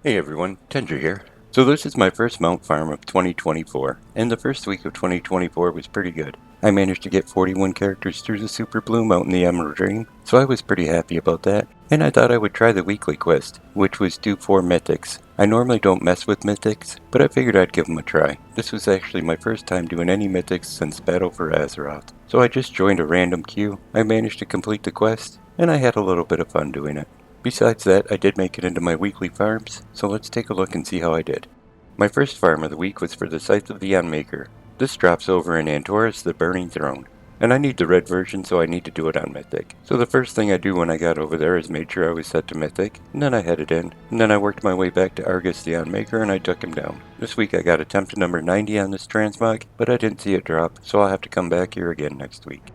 Hey everyone, Tendra here. So this is my first mount farm of 2024, and the first week of 2024 was pretty good. I managed to get 41 characters through the Super Blue Mount in the Emerald Dream, so I was pretty happy about that, and I thought I would try the weekly quest, which was do 4 mythics. I normally don't mess with mythics, but I figured I'd give them a try. This was actually my first time doing any mythics since Battle for Azeroth, so I just joined a random queue, I managed to complete the quest, and I had a little bit of fun doing it. Besides that, I did make it into my weekly farms, so let's take a look and see how I did. My first farm of the week was for the Scythe of the Unmaker. This drops over in Antorus the Burning Throne, and I need the red version, so I need to do it on Mythic. So the first thing I do when I got over there is made sure I was set to Mythic, and then I headed in, and then I worked my way back to Argus the Unmaker and I took him down. This week I got attempt number 90 on this Transmog, but I didn't see it drop, so I'll have to come back here again next week.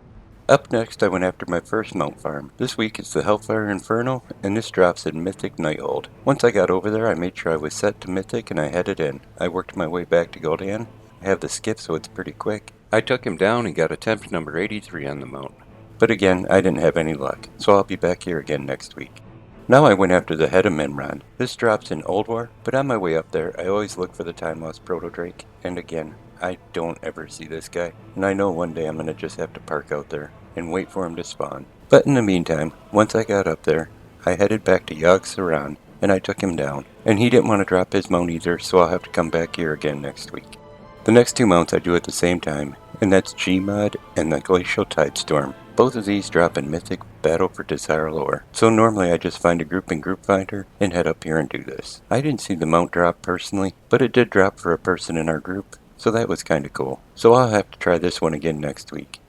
Up next, I went after my first mount farm. This week it's the Hellfire Infernal, and this drops in Mythic Nighthold. Once I got over there, I made sure I was set to Mythic and I headed in. I worked my way back to Gul'dan. I have the skip, so it's pretty quick. I took him down and got attempt number 83 on the mount. But again, I didn't have any luck, so I'll be back here again next week. Now I went after the head of Mimiron. This drops in Old War, but on my way up there, I always look for the Time Lost Proto Drake, and again, I don't ever see this guy, and I know one day I'm gonna just have to park out there and wait for him to spawn. But in the meantime, once I got up there, I headed back to Yogg-Saron, and I took him down, and he didn't want to drop his mount either, so I'll have to come back here again next week. The next two mounts I do at the same time, and that's G.M.O.D and the Glacial TideStorm. Both of these drop in Mythic Battle for Desire lore, so normally I just find a group in Group Finder and head up here and do this. I didn't see the mount drop personally, but it did drop for a person in our group, so that was kinda cool. So I'll have to try this one again next week.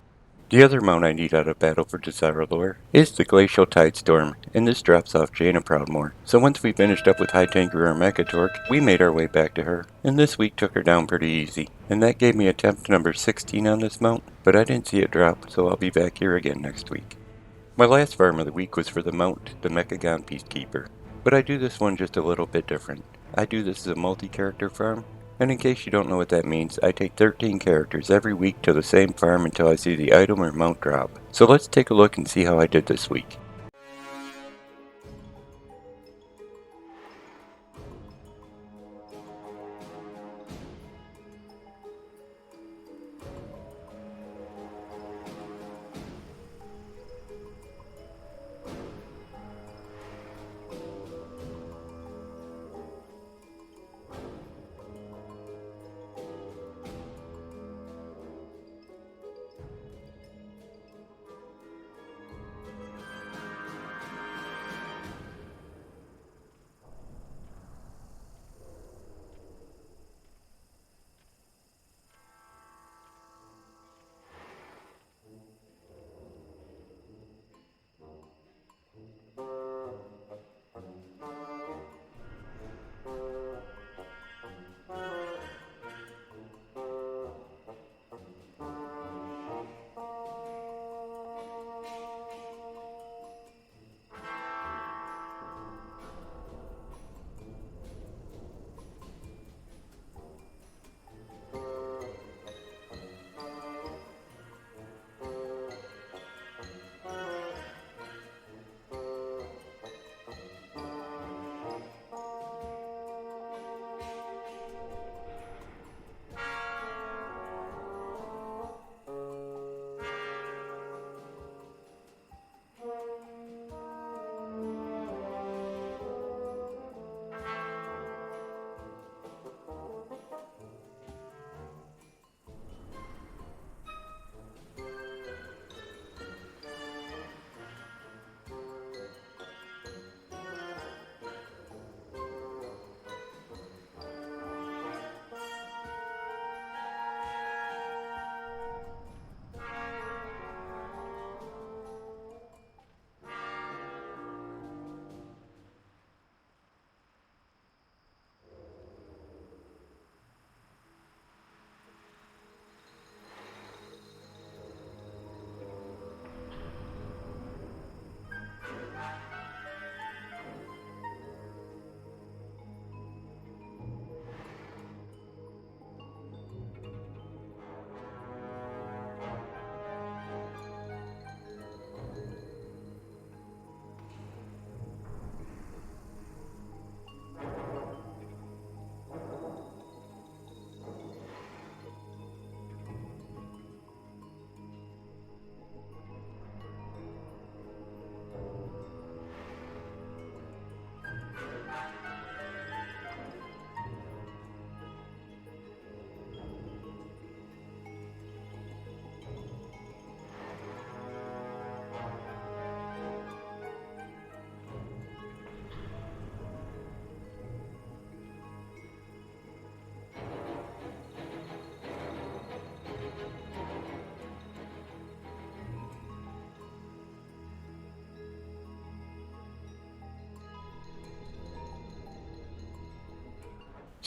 The other mount I need out of Battle for Desire lore is the Glacial TideStorm, and this drops off Jaina Proudmoore. So once we finished up with High Tanker or Mechatork, we made our way back to her, and this week took her down pretty easy. And that gave me attempt number 16 on this mount, but I didn't see it drop, so I'll be back here again next week. My last farm of the week was for the mount, the Mechagon Peacekeeper, but I do this one just a little bit different. I do this as a multi-character farm, and in case you don't know what that means, I take 13 characters every week to the same farm until I see the item or mount drop. So let's take a look and see how I did this week.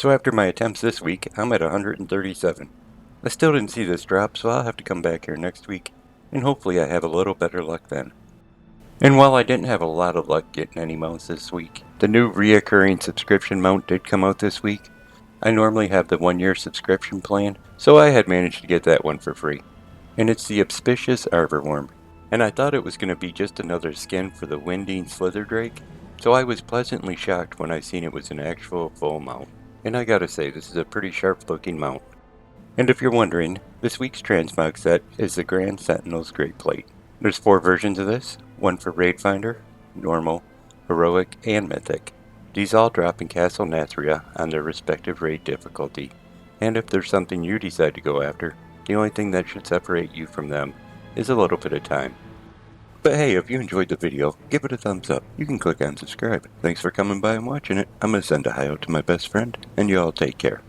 So after my attempts this week, I'm at 137. I still didn't see this drop, so I'll have to come back here next week, and hopefully I have a little better luck then. And while I didn't have a lot of luck getting any mounts this week, the new reoccurring subscription mount did come out this week. I normally have the 1-year subscription plan, so I had managed to get that one for free. And it's the Auspicious Arborwyrm. And I thought it was going to be just another skin for the Winding Slitherdrake, so I was pleasantly shocked when I seen it was an actual full mount. And I gotta say, this is a pretty sharp looking mount. And if you're wondering, this week's Transmog set is the Grand Sentinel's Greatplate. There's 4 versions of this, one for Raid Finder, Normal, Heroic, and Mythic. These all drop in Castle Nathria on their respective raid difficulty, and if there's something you decide to go after, the only thing that should separate you from them is a little bit of time. But hey, if you enjoyed the video, give it a thumbs up. You can click on subscribe. Thanks for coming by and watching it. I'm going to send a hi out to my best friend, and you all take care.